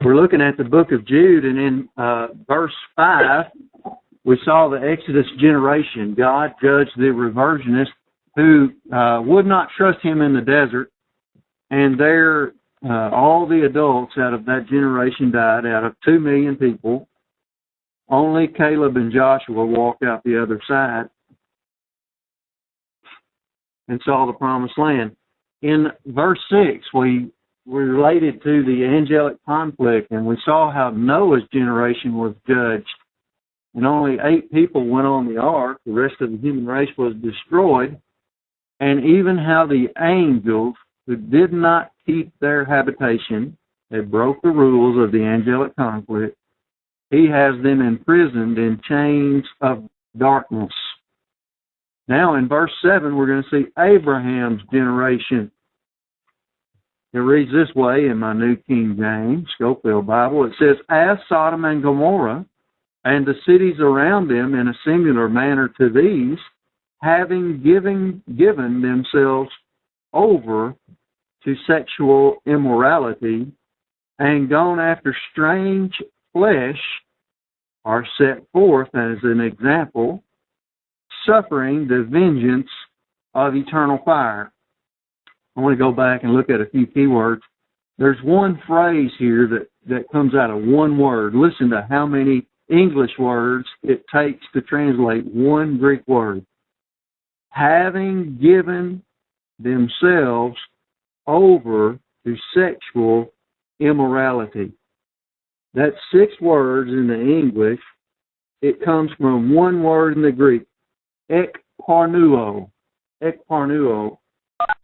We're looking at the book of Jude, and in verse 5, we saw the Exodus generation. God judged the reversionists who would not trust him in the desert, and there all the adults out of that generation died. Out of 2 million people, only Caleb and Joshua walked out the other side and saw the promised land. In verse 6, we related to the angelic conflict, and we saw how Noah's generation was judged, and only 8 people went on the ark. The rest of the human race was destroyed, and even how the angels who did not keep their habitation, they broke the rules of the angelic conflict, he has them imprisoned in chains of darkness. Now in verse 7, we're going to see Abraham's generation. It reads this way in my New King James, Schofield Bible. It says, as Sodom and Gomorrah and the cities around them in a similar manner to these, having given themselves over to sexual immorality and gone after strange flesh, are set forth as an example, suffering the vengeance of eternal fire. I want to go back and look at a few keywords. There's one phrase here that comes out of one word. Listen to how many English words it takes to translate one Greek word. Having given themselves over to sexual immorality. That's 6 words in the English. It comes from one word in the Greek, ekparnuo,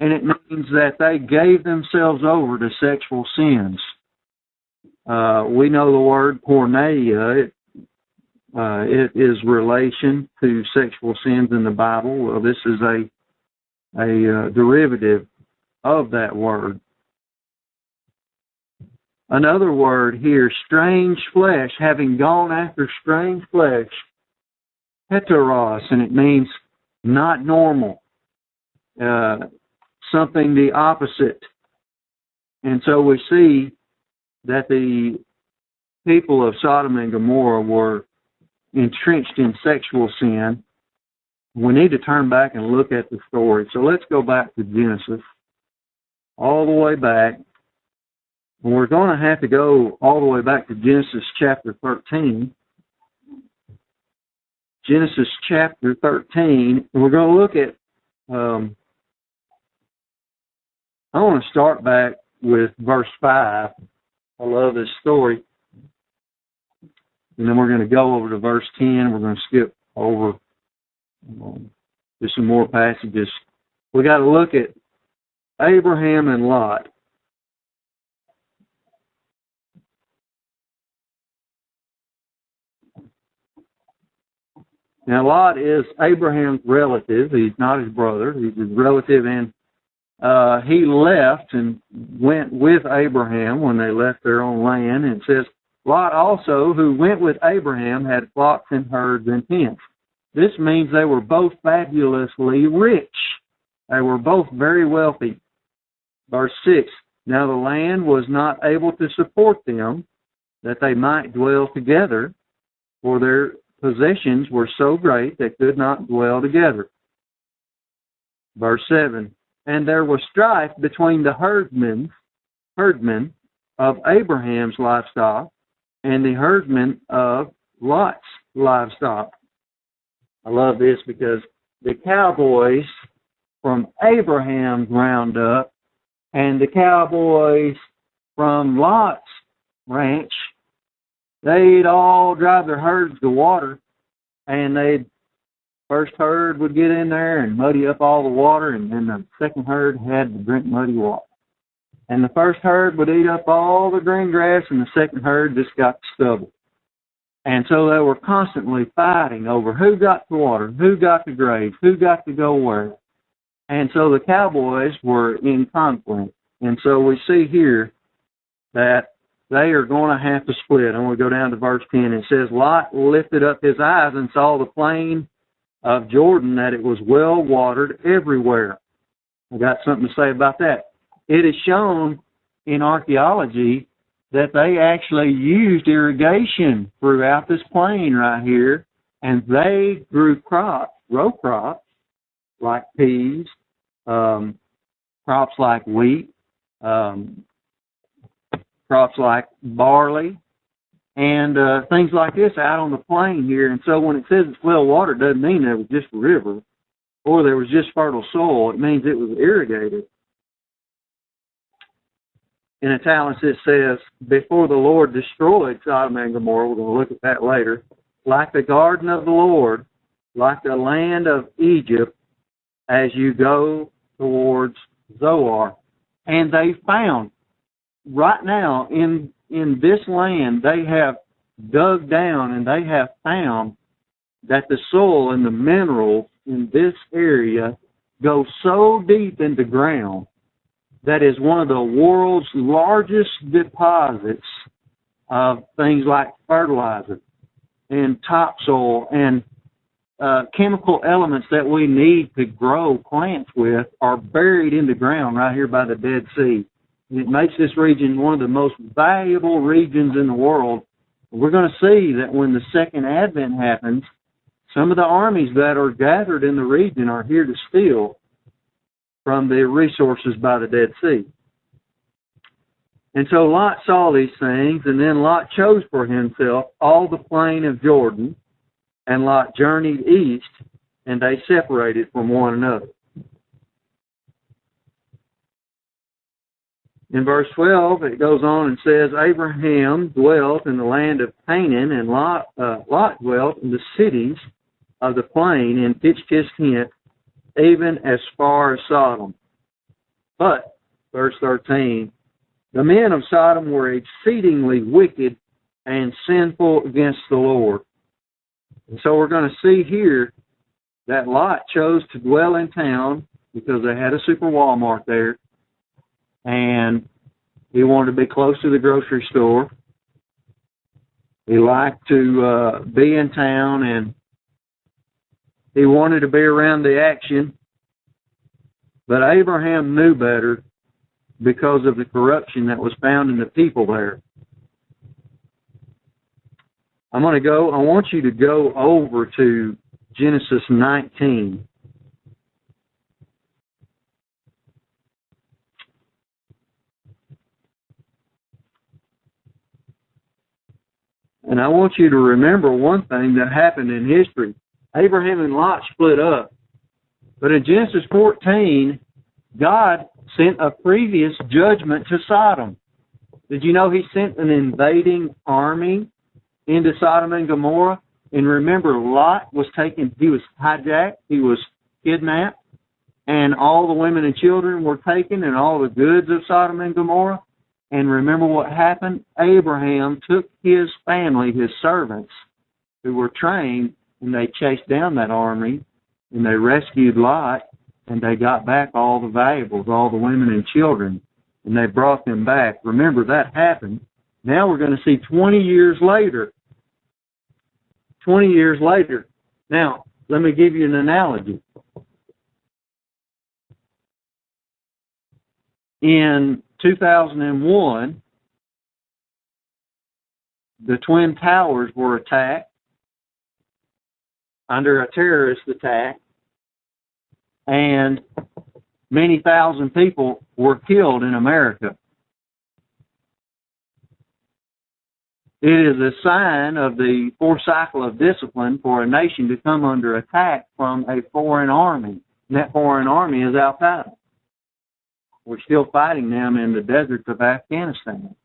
and it means that they gave themselves over to sexual sins. We know the word porneia. It is relation to sexual sins in the Bible. Well, this is a derivative of that word. Another word here, strange flesh, having gone after strange flesh, heteros, and it means not normal, something the opposite. And so we see that the people of Sodom and Gomorrah were entrenched in sexual sin. We need to turn back and look at the story. So let's go back to Genesis, all the way back. And we're going to have to go all the way back to Genesis chapter 13. Genesis chapter 13. And we're going to look at, I want to start back with verse 5. I love this story. And then we're going to go over to verse 10. We're going to skip over to some more passages. We got to look at Abraham and Lot. Now, Lot is Abraham's relative. He's not his brother. He's his relative, and he left and went with Abraham when they left their own land. And it says, Lot also, who went with Abraham, had flocks and herds and tents. This means they were both fabulously rich. They were both very wealthy. Verse 6, now the land was not able to support them, that they might dwell together, for their possessions were so great they could not dwell together. Verse 7, and there was strife between the herdmen of Abraham's livestock and the herdmen of Lot's livestock. I love this because the cowboys from Abraham's roundup and the cowboys from Lot's ranch, they'd all drive their herds to water, and first herd would get in there and muddy up all the water, and then the second herd had to drink muddy water. And the first herd would eat up all the green grass, and the second herd just got the stubble. And so they were constantly fighting over who got the water, who got the graves, who got to go where. And so the cowboys were in conflict. And so we see here that they are going to have to split. I'm going to go down to verse 10. It says, Lot lifted up his eyes and saw the plain of Jordan, that it was well watered everywhere. I got something to say about that. It is shown in archaeology that they actually used irrigation throughout this plain right here, and they grew crops, row crops, like peas, crops like wheat, crops like barley, and things like this out on the plain here. And so when it says it's well watered, it doesn't mean there was just a river or there was just fertile soil. It means it was irrigated. In italics it says, before the Lord destroyed Sodom and Gomorrah, we're going to look at that later, like the garden of the Lord, like the land of Egypt, as you go towards Zoar. And they found, right now, in this land, they have dug down and they have found that the soil and the minerals in this area go so deep into the ground that is one of the world's largest deposits of things like fertilizer and topsoil and chemical elements that we need to grow plants with are buried in the ground right here by the Dead Sea. And it makes this region one of the most valuable regions in the world. We're going to see that when the second advent happens, some of the armies that are gathered in the region are here to steal from the resources by the Dead Sea. And so Lot saw these things, and then Lot chose for himself all the plain of Jordan, and Lot journeyed east, and they separated from one another. In verse 12, it goes on and says, Abraham dwelt in the land of Canaan, and Lot dwelt in the cities of the plain, and pitched his tent even as far as Sodom. But, verse 13, the men of Sodom were exceedingly wicked and sinful against the Lord. And so we're going to see here that Lot chose to dwell in town because they had a super Walmart there, and he wanted to be close to the grocery store. He liked to be in town, and he wanted to be around the action. But Abraham knew better because of the corruption that was found in the people there. I want you to go over to Genesis 19. And I want you to remember one thing that happened in history. Abraham and Lot split up. But in Genesis 14, God sent a previous judgment to Sodom. Did you know he sent an invading army into Sodom and Gomorrah? And remember, Lot was taken, he was hijacked, he was kidnapped, and all the women and children were taken, and all the goods of Sodom and Gomorrah. And remember what happened? Abraham took his family, his servants, who were trained, and they chased down that army, and they rescued Lot, and they got back all the valuables, all the women and children, and they brought them back. Remember, that happened. Now we're going to see 20 years later. 20 years later. Now, let me give you an analogy. In 2001, the Twin Towers were attacked under a terrorist attack, and many thousand people were killed in America. It is a sign of the fourth cycle of discipline for a nation to come under attack from a foreign army. And that foreign army is Al-Qaeda. We're still fighting them in the deserts of Afghanistan.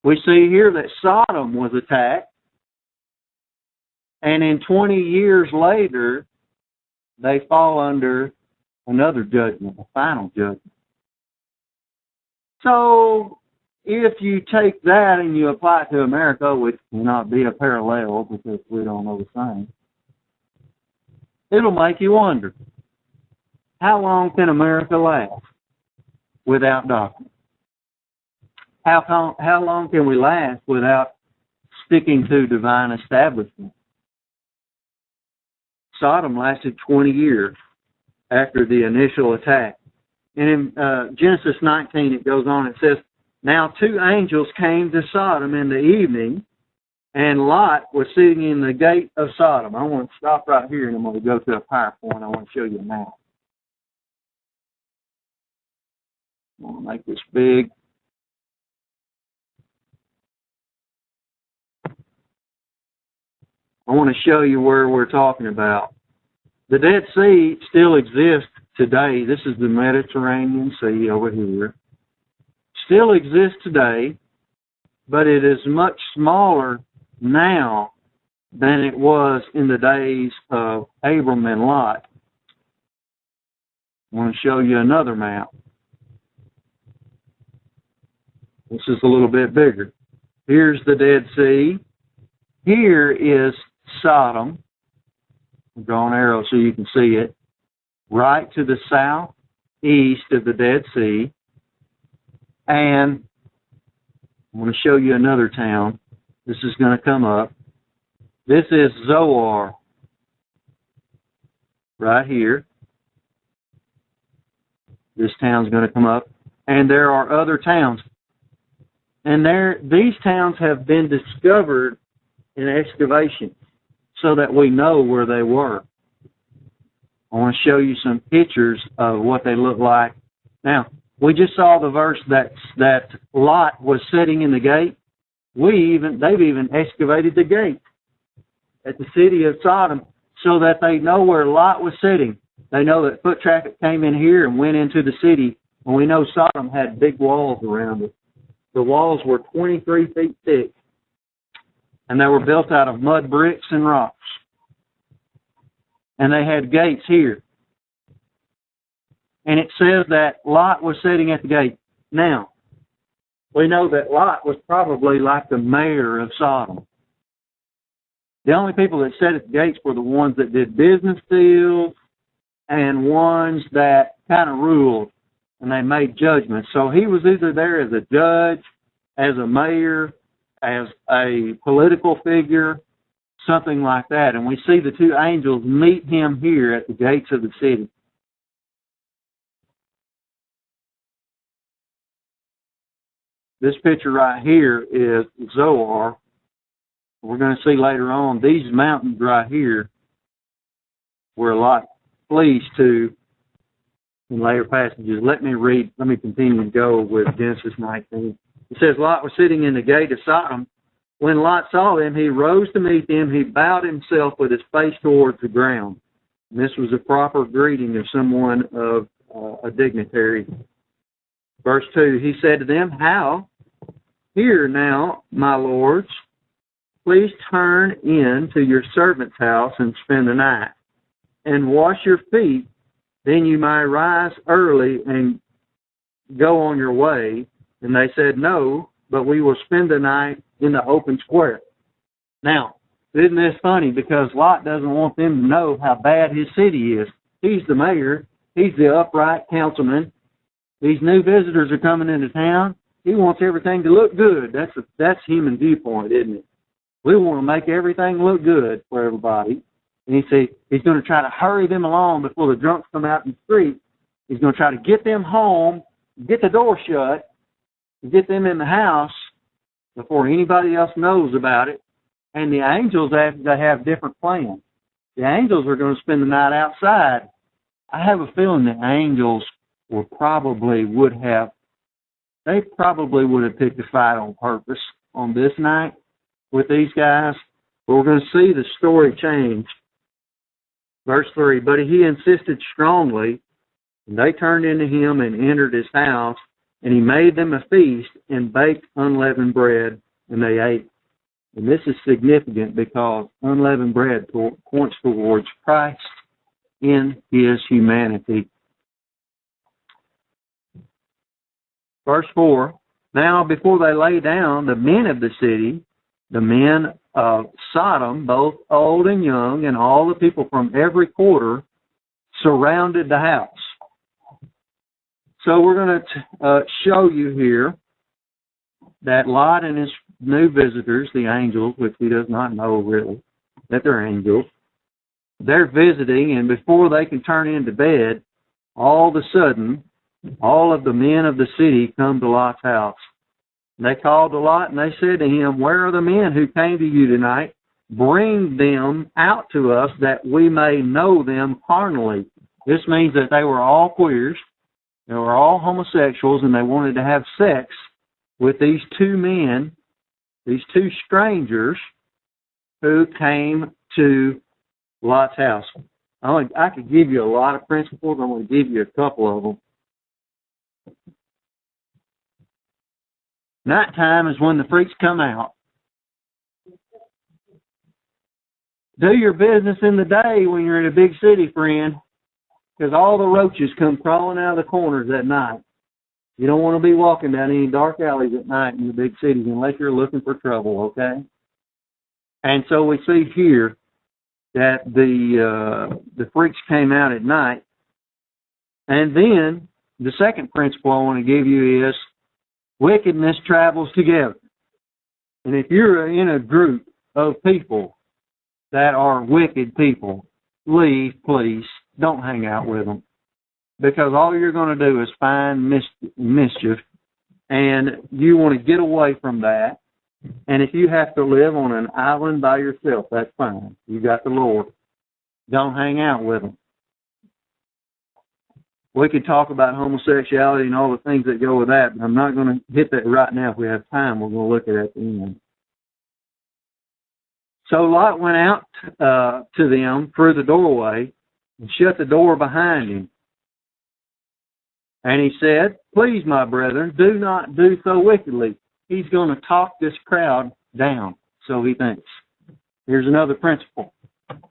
We see here that Sodom was attacked, and in 20 years later, they fall under another judgment, a final judgment. So, if you take that and you apply it to America, which cannot be a parallel because we don't know the same, it'll make you wonder, how long can America last without doctrine? How long can we last without sticking to divine establishment? Sodom lasted 20 years after the initial attack. And in Genesis 19, it goes on, it says, Now 2 angels came to Sodom in the evening, and Lot was sitting in the gate of Sodom. I want to stop right here, and I'm going to go to a PowerPoint. I want to show you a map. I want to make this big. I want to show you where we're talking about. The Dead Sea still exists today. This is the Mediterranean Sea over here. Still exists today, but it is much smaller now than it was in the days of Abram and Lot. I want to show you another map. This is a little bit bigger. Here's the Dead Sea. Here is Sodom. I'll draw an arrow so you can see it. Right to the southeast of the Dead Sea. And I'm going to show you another town. This is going to come up. This is Zoar. Right here. This town's going to come up. And there are other towns. And these towns have been discovered in excavation so that we know where they were. I want to show you some pictures of what they look like. Now, we just saw the verse that Lot was sitting in the gate. They've even excavated the gate at the city of Sodom so that they know where Lot was sitting. They know that foot traffic came in here and went into the city, and we know Sodom had big walls around it. The walls were 23 feet thick, and they were built out of mud bricks and rocks. And they had gates here. And it says that Lot was sitting at the gate. Now, we know that Lot was probably like the mayor of Sodom. The only people that sat at the gates were the ones that did business deals and ones that kind of ruled, and they made judgments. So he was either there as a judge, as a mayor, as a political figure, something like that. And we see the 2 angels meet him here at the gates of the city. This picture right here is Zoar. We're going to see later on these mountains right here where Lot flees to in later passages. Let me continue and go with Genesis 19. It says, Lot was sitting in the gate of Sodom. When Lot saw them, he rose to meet them. He bowed himself with his face towards the ground. And this was a proper greeting of someone of a dignitary. Verse 2, he said to them, How? Here now, my lords, please turn in to your servant's house and spend the night, and wash your feet. Then you may rise early and go on your way. And they said, No, but we will spend the night in the open square. Now, isn't this funny? Because Lot doesn't want them to know how bad his city is. He's the mayor. He's the upright councilman. These new visitors are coming into town. He wants everything to look good. That's human viewpoint, isn't it? We want to make everything look good for everybody. And he's going to try to hurry them along before the drunks come out in the street. He's going to try to get them home, get the door shut, get them in the house before anybody else knows about it. And the angels have different plans. The angels are going to spend the night outside. I have a feeling the angels probably would have picked a fight on purpose on this night with these guys. But we're going to see the story change. Verse 3, but he insisted strongly, and they turned into him and entered his house, and he made them a feast and baked unleavened bread, and they ate. And this is significant because unleavened bread points towards Christ in his humanity. Verse 4, now before they lay down, the men of the city, the men of Sodom, both old and young, and all the people from every quarter, surrounded the house. So we're going to show you here that Lot and his new visitors, the angels, which he does not know really, that they're angels, they're visiting, and before they can turn into bed, all of a sudden, all of the men of the city come to Lot's house. And they called to Lot, and they said to him, "Where are the men who came to you tonight? Bring them out to us that we may know them carnally." This means that they were all queers, they were all homosexuals, and they wanted to have sex with these two men, these two strangers who came to Lot's house. I could give you a lot of principles. I'm going to give you a couple of them. Nighttime is when the freaks come out. Do your business in the day when you're in a big city, friend, because all the roaches come crawling out of the corners at night. You don't want to be walking down any dark alleys at night in the big cities unless you're looking for trouble, okay? And so we see here that the freaks came out at night. And then the second principle I want to give you is wickedness travels together. And if you're in a group of people that are wicked people, leave, please. Don't hang out with them. Because all you're going to do is find mischief, and you want to get away from that. And if you have to live on an island by yourself, that's fine. You got the Lord. Don't hang out with them. We could talk about homosexuality and all the things that go with that, but I'm not going to hit that right now. If we have time, we're going to look at it at the end. So Lot went out to them through the doorway and shut the door behind him. And he said, "Please, my brethren, do not do so wickedly." He's going to talk this crowd down, so he thinks. Here's another principle.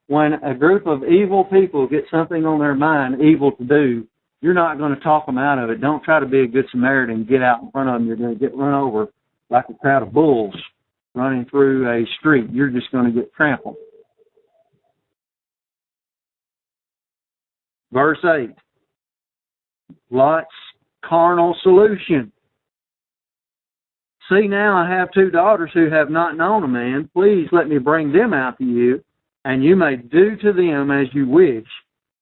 When a group of evil people get something on their mind, evil to do, you're not going to talk them out of it. Don't try to be a good Samaritan and get out in front of them. You're going to get run over like a crowd of bulls running through a street. You're just going to get trampled. Verse 8. Lot's carnal solution. "See, now I have 2 daughters who have not known a man. Please let me bring them out to you, and you may do to them as you wish.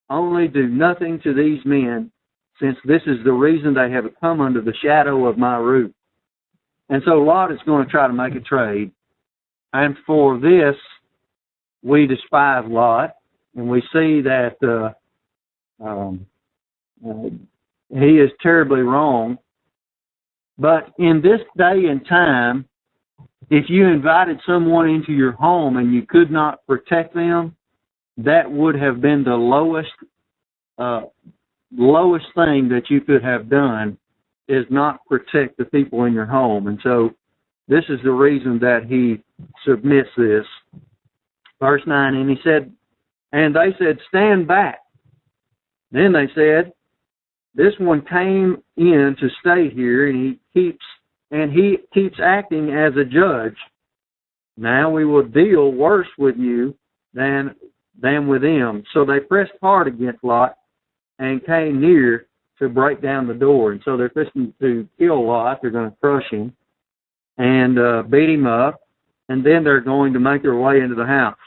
Only do nothing to these men, since this is the reason they have come under the shadow of my roof." And so Lot is going to try to make a trade. And for this, we despise Lot, and we see that he is terribly wrong. But in this day and time, if you invited someone into your home and you could not protect them, that would have been the lowest thing that you could have done, is not protect the people in your home. And so this is the reason that he submits this. Verse 9, and they said, "Stand back." Then they said, "This one came in to stay here, and he keeps acting as a judge. Now we will deal worse with you than with him." So they pressed hard against Lot and came near to break down the door. And so they're fixing to kill Lot. They're going to crush him and beat him up, and then they're going to make their way into the house.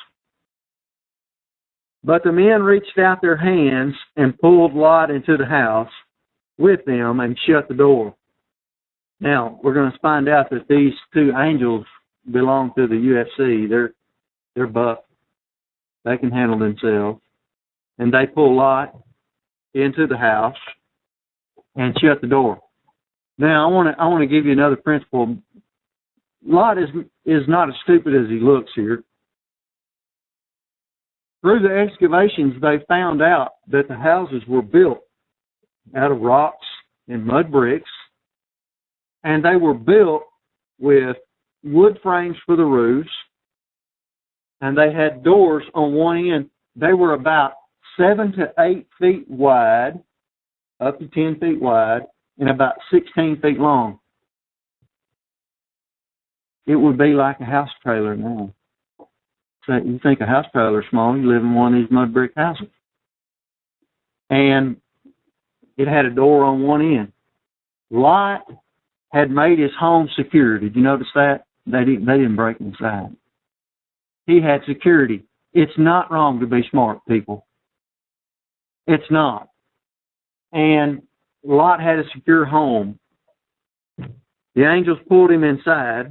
But the men reached out their hands and pulled Lot into the house with them and shut the door. Now, we're going to find out that these 2 angels belong to the UFC. They're buff. They can handle themselves. And they pull Lot into the house and shut the door. Now, I want to give you another principle. Lot is not as stupid as he looks here. Through the excavations, they found out that the houses were built out of rocks and mud bricks, and they were built with wood frames for the roofs, and they had doors on one end. They were about 7 to 8 feet wide, up to 10 feet wide, and about 16 feet long. It would be like a house trailer now. So you think a house trailer is small, you live in one of these mud brick houses. And it had a door on one end. Lot had made his home secure. Did you notice that? They didn't break inside. He had security. It's not wrong to be smart, people. It's not. And Lot had a secure home. The angels pulled him inside.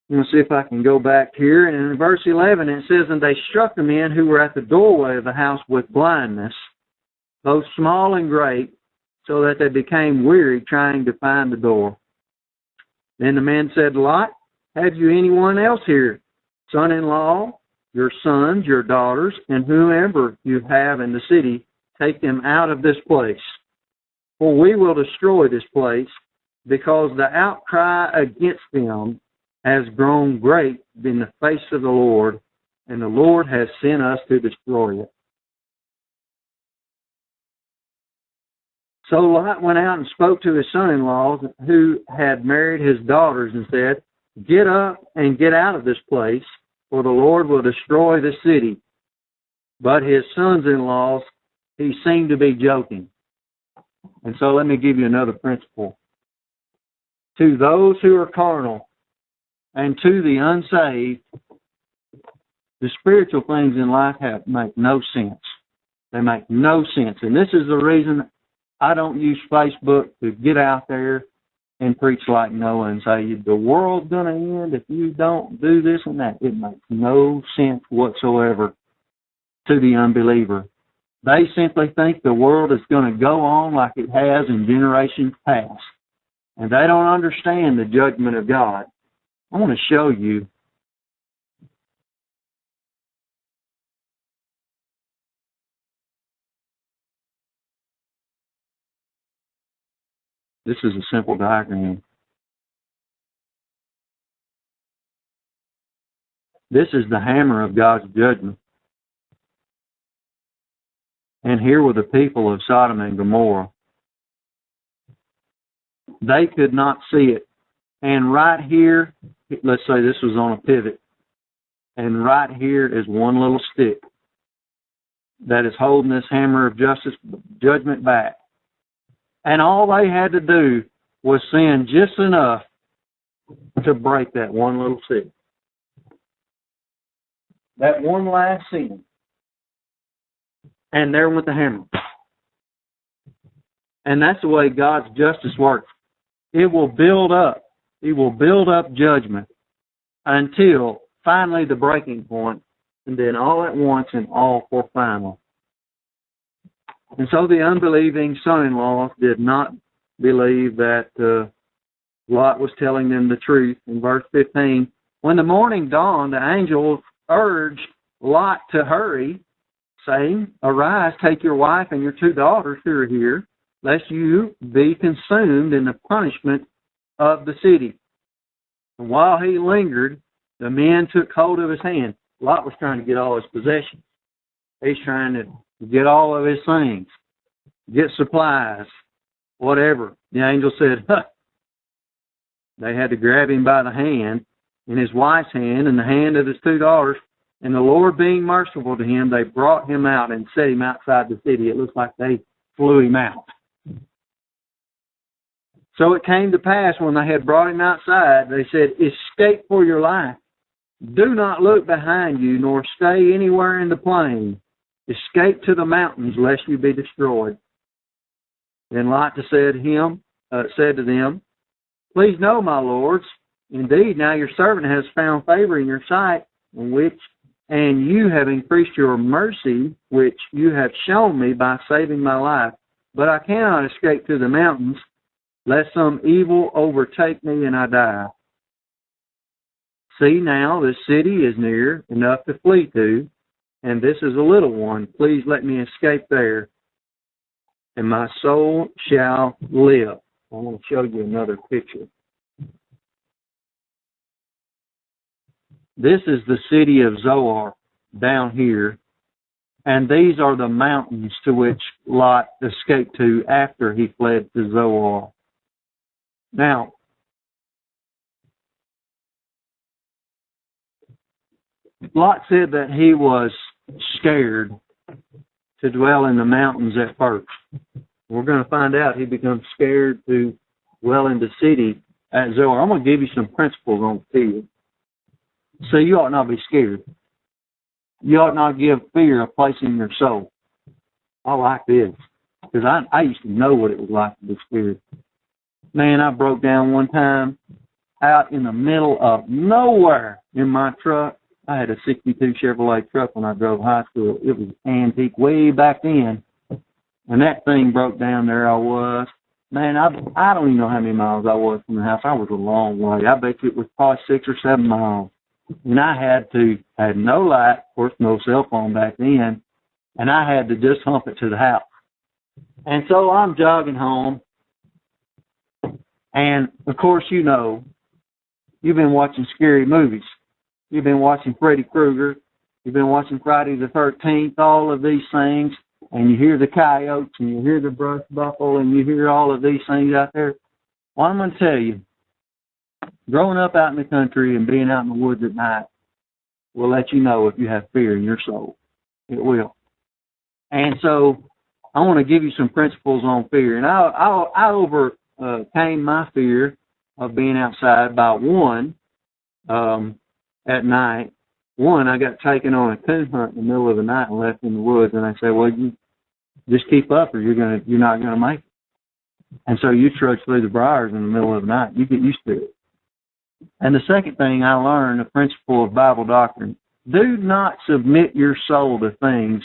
I'm going to see if I can go back here. And in verse 11 it says, "And they struck the men who were at the doorway of the house with blindness, both small and great, so that they became weary trying to find the door. Then the men said, Lot, have you anyone else here, son-in-law, your sons, your daughters, and whoever you have in the city, take them out of this place. For we will destroy this place, because the outcry against them has grown great in the face of the Lord, and the Lord has sent us to destroy it." So Lot went out and spoke to his son-in-laws who had married his daughters and said, "Get up and get out of this place, for the Lord will destroy the city." But his sons-in-laws, he seemed to be joking. And so let me give you another principle. To those who are carnal and to the unsaved, the spiritual things in life make no sense. They make no sense. And this is the reason I don't use Facebook to get out there and preach like Noah and say, the world's going to end if you don't do this and that. It makes no sense whatsoever to the unbeliever. They simply think the world is going to go on like it has in generations past. And they don't understand the judgment of God. I want to show you. This is a simple diagram. This is the hammer of God's judgment. And here were the people of Sodom and Gomorrah. They could not see it. And right here, let's say this was on a pivot. And right here is one little stick that is holding this hammer of judgment back. And all they had to do was sin just enough to break that one little stick. That one last sin. And there went the hammer. And that's the way God's justice works. It will build up. It will build up judgment until finally the breaking point, and then all at once and all for final. And so the unbelieving son-in-laws did not believe that Lot was telling them the truth. In verse 15, when the morning dawned, the angels urged Lot to hurry, saying, "Arise, take your wife and your 2 daughters who are here, lest you be consumed in the punishment of the city." And while he lingered, the men took hold of his hand. Lot was trying to get all his possessions. He's trying to get all of his things, get supplies, whatever. The angel said, They had to grab him by the hand, in his wife's hand, and the hand of his 2 daughters. And the Lord being merciful to him, they brought him out and set him outside the city. It looks like they flew him out. So it came to pass when they had brought him outside, they said, "Escape for your life. Do not look behind you, nor stay anywhere in the plain. Escape to the mountains, lest you be destroyed." Then Lot said to them, "Please know, my lords, indeed now your servant has found favor in your sight, and you have increased your mercy, which you have shown me by saving my life. But I cannot escape to the mountains, lest some evil overtake me and I die. See now, this city is near enough to flee to, and this is a little one. Please let me escape there, and my soul shall live." I want to show you another picture. This is the city of Zoar down here, and these are the mountains to which Lot escaped to after he fled to Zoar. Now, Lot said that he was scared to dwell in the mountains at first. We're going to find out he becomes scared to dwell in the city at Zoar. I'm going to give you some principles on the field. So you ought not be scared. You ought not give fear a place in your soul. I like this, because I used to know what it was like to be scared. Man, I broke down one time out in the middle of nowhere out in the middle of nowhere in my truck. I had a 62 Chevrolet truck when I drove high school. It was antique way back then. And that thing broke down there I was. Man, I don't even know how many miles I was from the house. I was a long way. I bet you it was probably 6 or 7 miles. And I had no light, of course, no cell phone back then, and I had to just hump it to the house. And so I'm jogging home, and of course, you know, you've been watching scary movies. You've been watching Freddy Krueger. You've been watching Friday the 13th, all of these things, and you hear the coyotes, and you hear the brush buffalo, and you hear all of these things out there. Well, I'm going to tell you, growing up out in the country and being out in the woods at night will let you know if you have fear in your soul. It will. And so I want to give you some principles on fear. And I overcame my fear of being outside by one, at night. One, I got taken on a coon hunt in the middle of the night and left in the woods. And I said, well, you just keep up or you're not going to make it. And so you trudge through the briars in the middle of the night. You get used to it. And the second thing I learned, the principle of Bible doctrine, do not submit your soul to things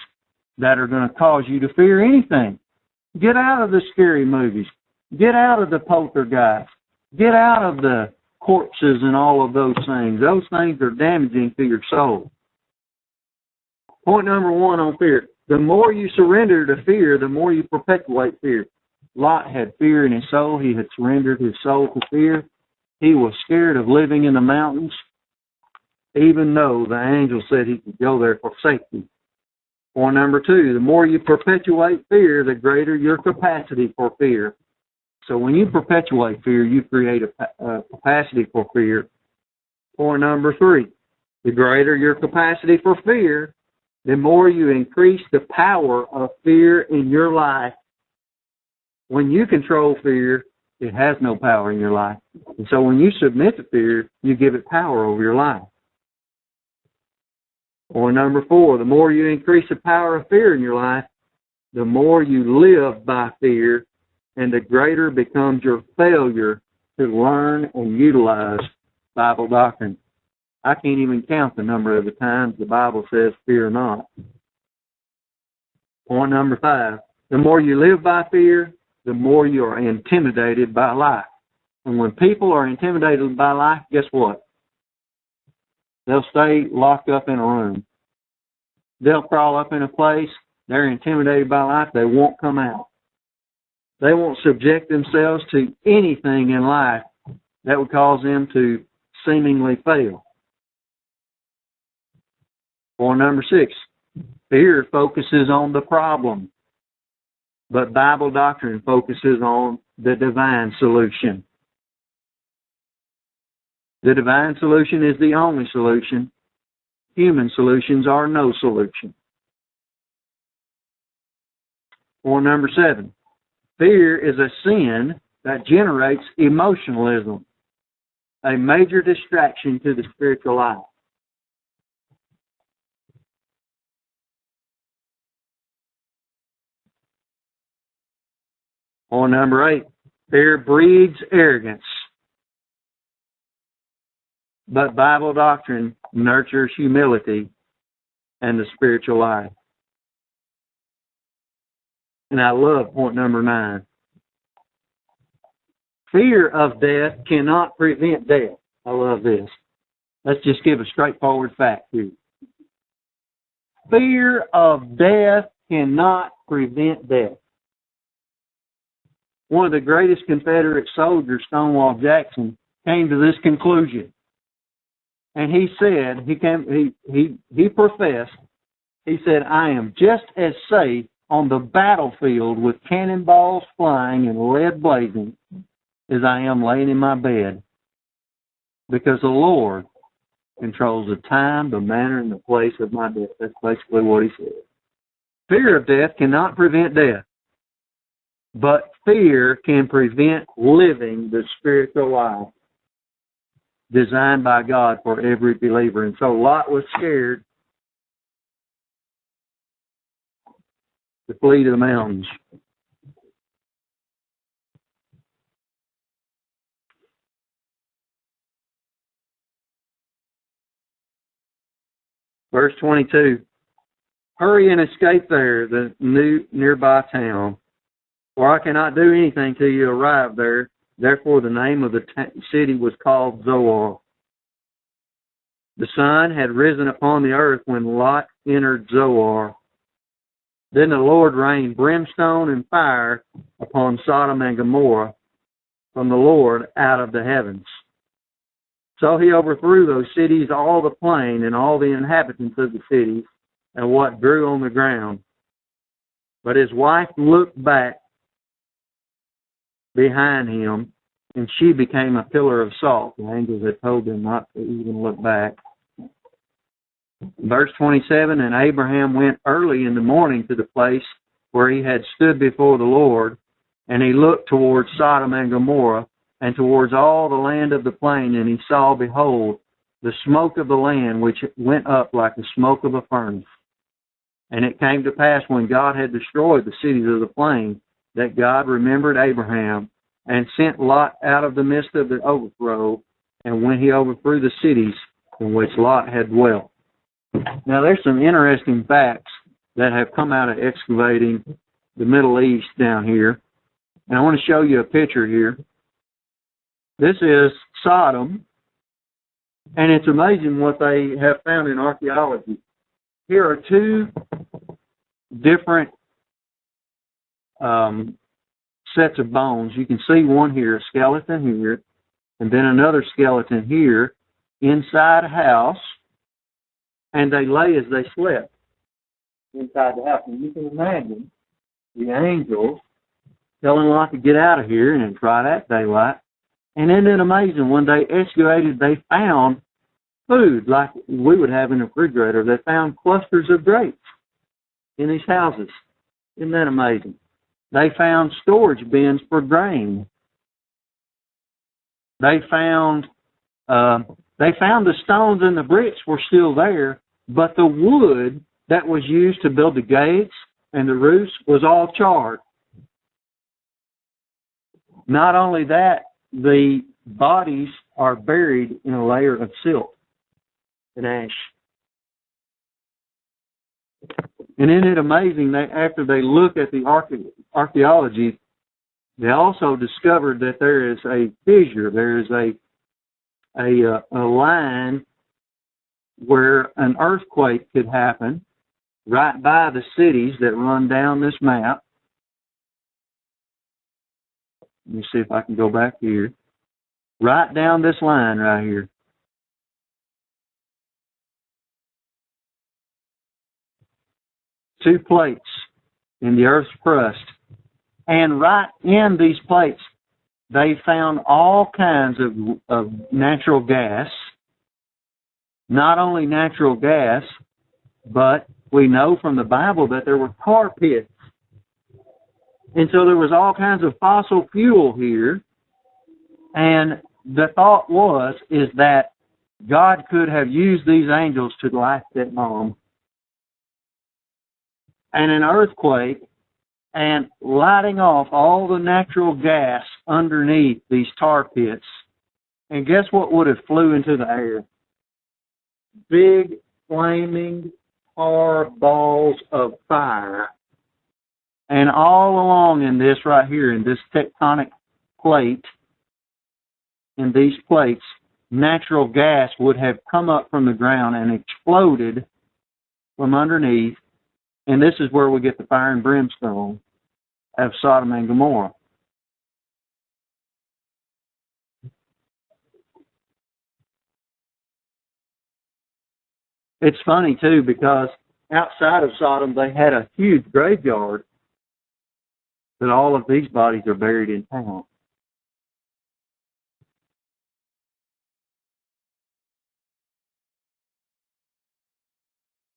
that are going to cause you to fear anything. Get out of the scary movies. Get out of the poltergeist. Get out of the corpses and all of those things. Those things are damaging to your soul. Point number one on fear. The more you surrender to fear, the more you perpetuate fear. Lot had fear in his soul. He had surrendered his soul to fear. He was scared of living in the mountains, even though the angel said he could go there for safety. Point number two, the more you perpetuate fear, the greater your capacity for fear. So when you perpetuate fear, you create a capacity for fear. Point number three, the greater your capacity for fear, the more you increase the power of fear in your life. When you control fear, it has no power in your life. And so when you submit to fear, you give it power over your life. Or number four, the more you increase the power of fear in your life, the more you live by fear, and the greater becomes your failure to learn and utilize Bible doctrine. I can't even count the number of the times the Bible says fear not. Point number five, the more you live by fear, the more you are intimidated by life. And when people are intimidated by life, guess what? They'll stay locked up in a room. They'll crawl up in a place. They're intimidated by life. They won't come out. They won't subject themselves to anything in life that would cause them to seemingly fail. Or number six, fear focuses on the problem, but Bible doctrine focuses on the divine solution. The divine solution is the only solution. Human solutions are no solution. Or number seven, fear is a sin that generates emotionalism, a major distraction to the spiritual life. Or number eight, fear breeds arrogance, but Bible doctrine nurtures humility and the spiritual life. And I love point number 9. Fear of death cannot prevent death. I love this. Let's just give a straightforward fact here. Fear of death cannot prevent death. One of the greatest Confederate soldiers, Stonewall Jackson, came to this conclusion. And he said, he professed, he said, I am just as safe on the battlefield with cannonballs flying and lead blazing as I am laying in my bed, because the Lord controls the time, the manner, and the place of my death. That's basically what he said. Fear of death cannot prevent death, but fear can prevent living the spiritual life designed by God for every believer. And so Lot was scared to flee to the mountains. Verse 22. Hurry and escape there, the nearby town, for I cannot do anything till you arrive there. Therefore the name of the city was called Zoar. The sun had risen upon the earth when Lot entered Zoar. Then the Lord rained brimstone and fire upon Sodom and Gomorrah from the Lord out of the heavens. So he overthrew those cities, all the plain, and all the inhabitants of the cities, and what grew on the ground. But his wife looked back behind him, and she became a pillar of salt. The angels had told them not to even look back. Verse 27, and Abraham went early in the morning to the place where he had stood before the Lord, and he looked towards Sodom and Gomorrah, and towards all the land of the plain, and he saw, behold, the smoke of the land, which went up like the smoke of a furnace. And it came to pass, when God had destroyed the cities of the plain, that God remembered Abraham, and sent Lot out of the midst of the overthrow, and when he overthrew the cities in which Lot had dwelt. Now, there's some interesting facts that have come out of excavating the Middle East down here. And I want to show you a picture here. This is Sodom, and it's amazing what they have found in archaeology. Here are two different sets of bones. You can see one here, a skeleton here, and then another skeleton here inside a house, and they lay as they slept inside the house. And you can imagine the angels telling Lot to get out of here and try that daylight. And isn't it amazing, when they excavated, they found food like we would have in a refrigerator. They found clusters of grapes in these houses. Isn't that amazing? They found storage bins for grain. They found the stones and the bricks were still there, but the wood that was used to build the gates and the roofs was all charred. Not only that, the bodies are buried in a layer of silt and ash. And isn't it amazing that after they look at the archaeology, they also discovered that there is a fissure, there is a line where an earthquake could happen right by the cities that run down this map. Let me see if I can go back here. Right down this line right here. Two plates in the earth's crust. And right in these plates, they found all kinds of natural gas. Not only natural gas, but we know from the Bible that there were tar pits. And so there was all kinds of fossil fuel here. And the thought is that God could have used these angels to light that bomb. And an earthquake and lighting off all the natural gas underneath these tar pits. And guess what would have flew into the air? Big, flaming tar balls of fire. And all along in this right here, in this tectonic plate, in these plates, natural gas would have come up from the ground and exploded from underneath. And this is where we get the fire and brimstone of Sodom and Gomorrah. It's funny, too, because outside of Sodom, they had a huge graveyard that all of these bodies are buried in town.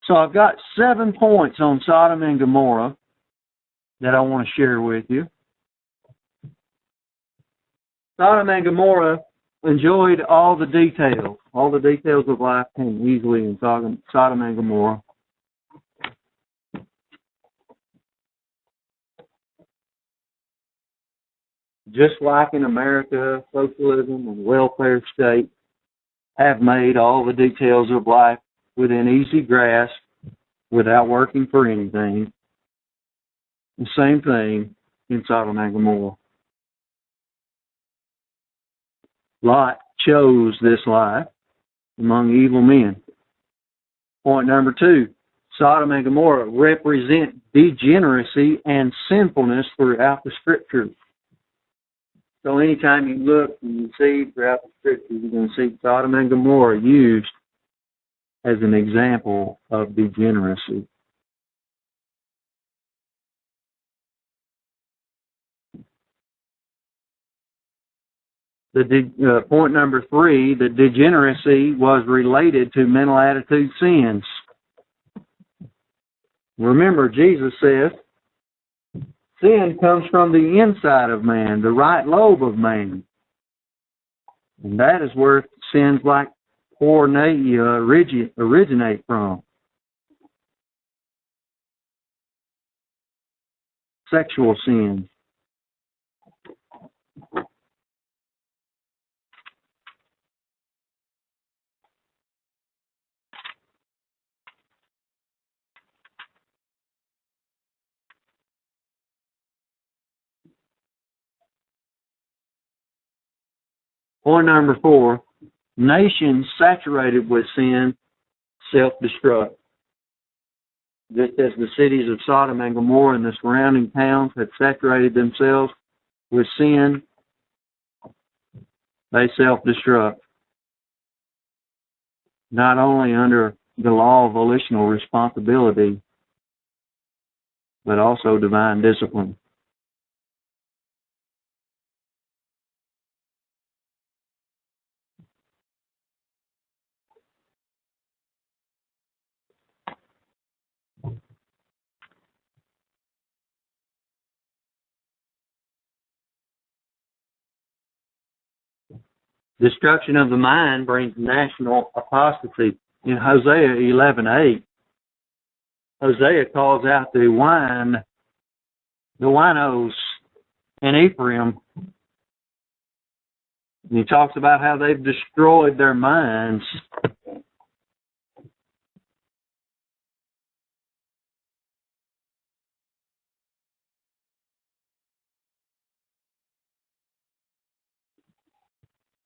So I've got 7 points on Sodom and Gomorrah that I want to share with you. Sodom and Gomorrah enjoyed all the details. All the details of life came easily in Sodom and Gomorrah. Just like in America, socialism and welfare state have made all the details of life within easy grasp without working for anything. The same thing in Sodom and Gomorrah. Lot chose this life among evil men. Point number 2, Sodom and Gomorrah represent degeneracy and sinfulness throughout the Scriptures. So anytime you look and you see throughout the Scriptures, you're going to see Sodom and Gomorrah used as an example of degeneracy. Point number 3, the degeneracy was related to mental attitude sins. Remember, Jesus says, sin comes from the inside of man, the right lobe of man. And that is where sins like porneia originate from. Sexual sins. Point number 4, nations saturated with sin self-destruct. Just as the cities of Sodom and Gomorrah and the surrounding towns had saturated themselves with sin, they self-destruct. Not only under the law of volitional responsibility, but also divine discipline. Destruction of the mind brings national apostasy. In Hosea 11:8, Hosea calls out the winos in Ephraim. And he talks about how they've destroyed their minds.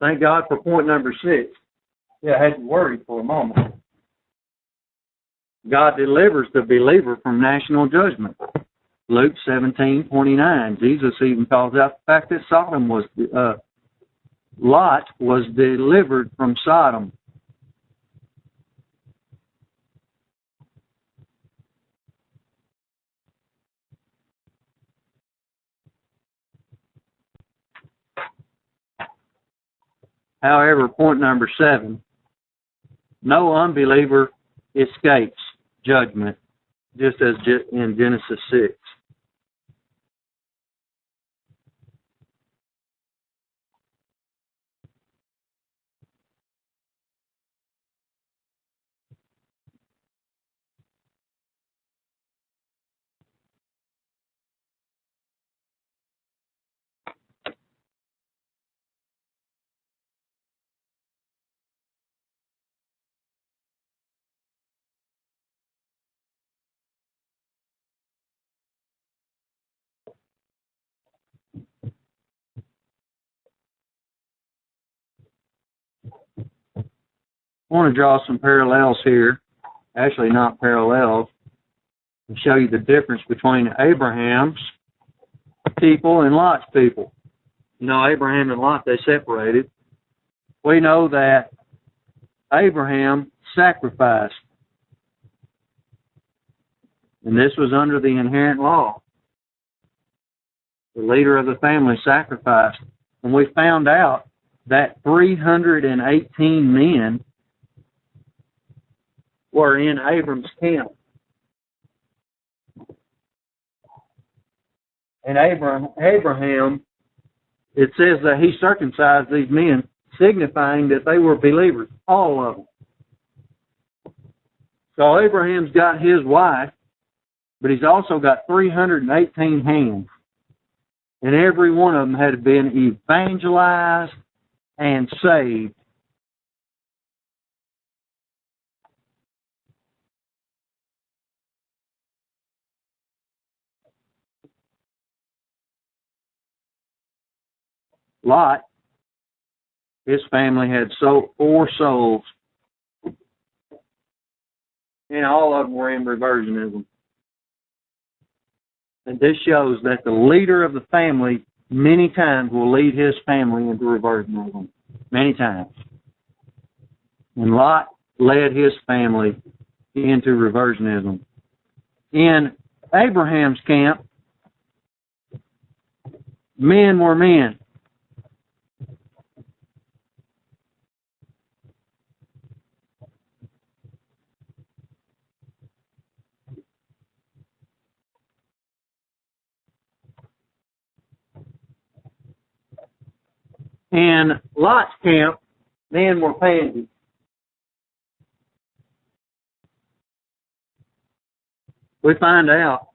Thank God for point number 6. Yeah, I had to worry for a moment. God delivers the believer from national judgment. Luke 17:29. Jesus even calls out the fact that Lot was delivered from Sodom. However, point number 7, no unbeliever escapes judgment, just as in Genesis 6. I want to draw some parallels here. Actually, not parallels. To show you the difference between Abraham's people and Lot's people. You know, Abraham and Lot, they separated. We know that Abraham sacrificed. And this was under the inherent law. The leader of the family sacrificed. And we found out that 318 men were in Abram's camp. And Abraham, it says that he circumcised these men, signifying that they were believers, all of them. So Abraham's got his wife, but he's also got 318 hands. And every one of them had been evangelized and saved. Lot, his family had 4 souls, and all of them were in reversionism. And this shows that the leader of the family many times will lead his family into reversionism. Many times. And Lot led his family into reversionism. In Abraham's camp, men were men. In Lot's camp, men were pansies. We find out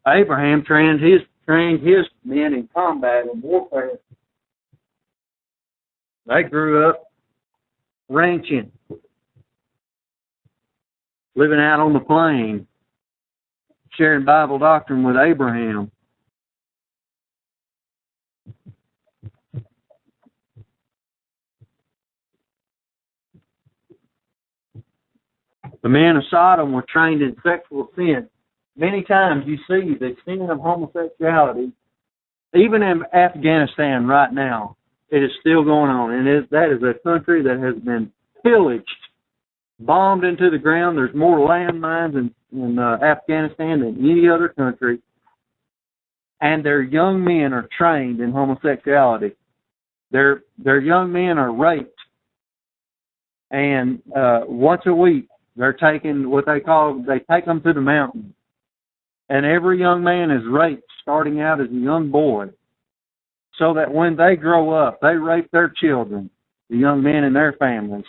Abraham trained his men in combat and warfare. They grew up ranching, living out on the plain, sharing Bible doctrine with Abraham. The men of Sodom were trained in sexual sin. Many times you see the sin of homosexuality, even in Afghanistan right now, it is still going on. And that is a country that has been pillaged, bombed into the ground. There's more landmines in Afghanistan than any other country. And their young men are trained in homosexuality. Their young men are raped. And once a week, they're taken they take them to the mountain. And every young man is raped starting out as a young boy. So that when they grow up, they rape their children, the young men and their families.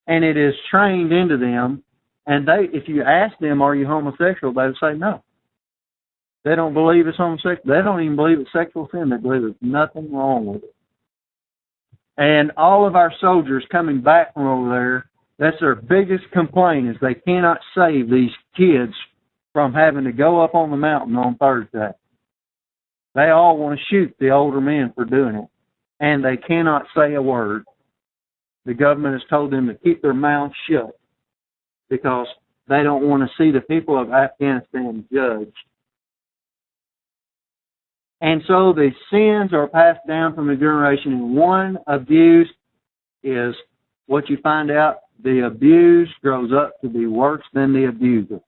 And it is trained into them. And if you ask them, are you homosexual? They would say no. They don't believe it's homosexual. They don't even believe it's sexual sin. They believe there's nothing wrong with it. And all of our soldiers coming back from over there, that's their biggest complaint, is they cannot save these kids from having to go up on the mountain on Thursday. They all want to shoot the older men for doing it. And they cannot say a word. The government has told them to keep their mouths shut because they don't want to see the people of Afghanistan judged. And so the sins are passed down from a generation, and one abuse is what you find out, the abused grows up to be worse than the abuser.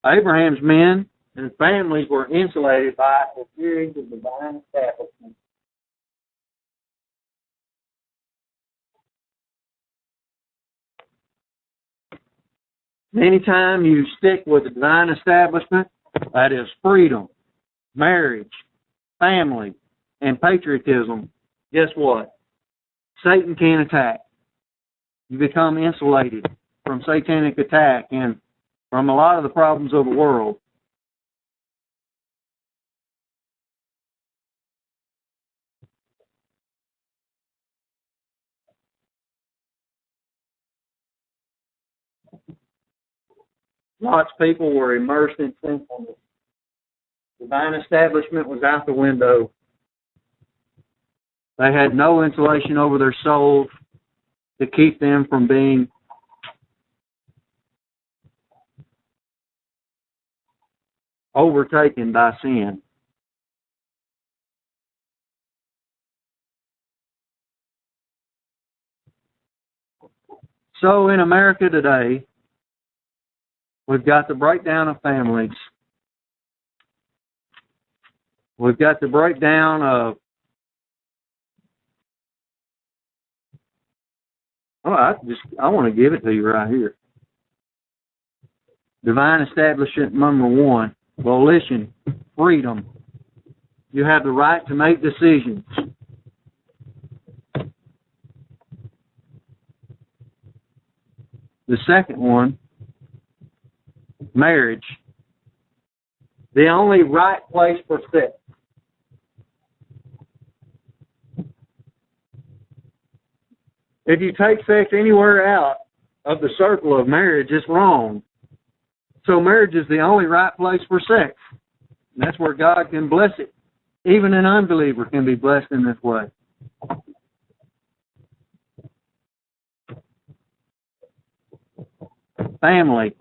Abraham's men and families were insulated by a series of divine establishments. Anytime you stick with a divine establishment, that is freedom, marriage, family, and patriotism, guess what? Satan can't attack. You become insulated from satanic attack and from a lot of the problems of the world. Lot's people were immersed in sinfulness. Divine establishment was out the window. They had no insulation over their souls to keep them from being overtaken by sin. So in America today, we've got the breakdown of families. We've got the breakdown of, I want to give it to you right here. Divine establishment number 1, volition, freedom. You have the right to make decisions. The second one, marriage. The only right place for sex. If you take sex anywhere out of the circle of marriage, it's wrong. So marriage is the only right place for sex. And that's where God can bless it. Even an unbeliever can be blessed in this way. Family.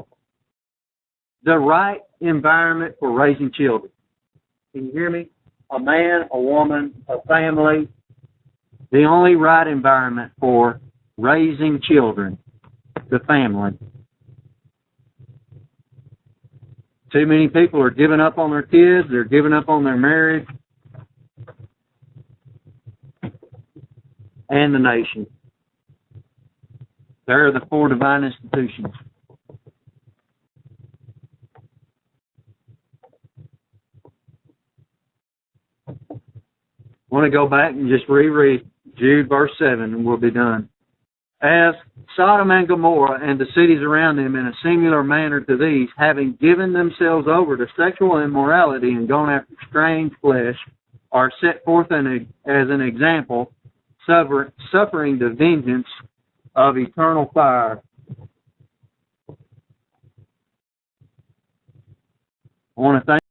The right environment for raising children. Can you hear me? A man, a woman, a family. The only right environment for raising children. The family. Too many people are giving up on their kids. They're giving up on their marriage. And the nation. There are the four divine institutions. I want to go back and just reread Jude verse 7 and we'll be done. As Sodom and Gomorrah and the cities around them in a similar manner to these, having given themselves over to sexual immorality and gone after strange flesh, are set forth as an example, suffering the vengeance of eternal fire. I want to thank